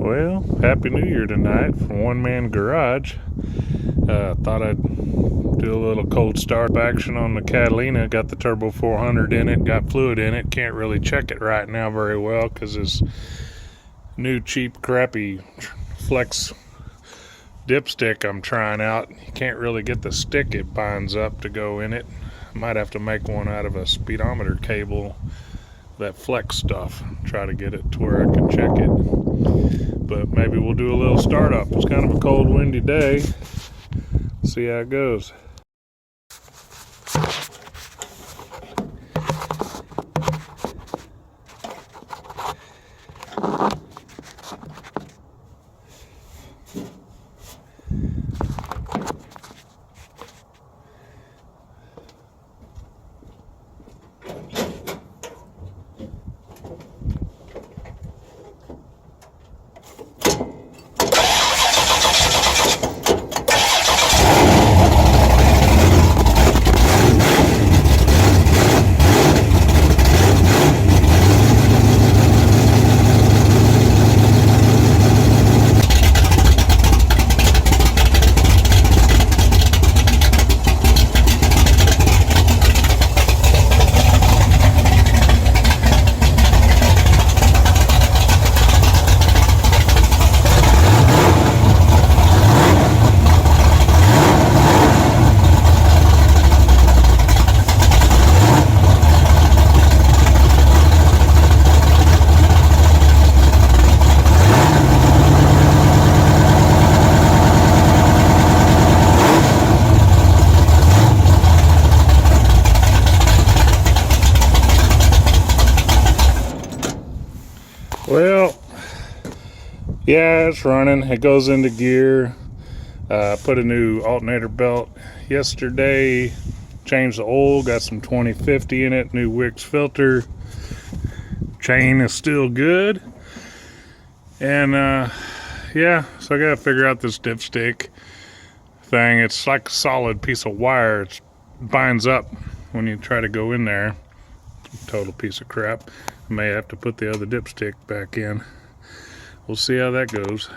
Well, Happy New Year tonight from One Man Garage. Thought I'd do a little cold start action on the Catalina. Got the Turbo 400 in it, got fluid in it. Can't really check it right now very well because this new cheap crappy flex dipstick I'm trying out, you can't really get the stick it binds up to go in it. Might have to make one out of a speedometer cable, that flex stuff, try to get it to where I can check it. But maybe we'll do a little startup. It's kind of a cold, windy day. See how it goes. Well, yeah, it's running. It goes into gear. Put a new alternator belt yesterday. Changed the oil. Got some 2050 in it. New Wicks filter. Chain is still good. And yeah, so I gotta figure out this dipstick thing. It's like a solid piece of wire. It binds up when you try to go in there. Total piece of crap. I may have to put the other dipstick back in. We'll see how that goes.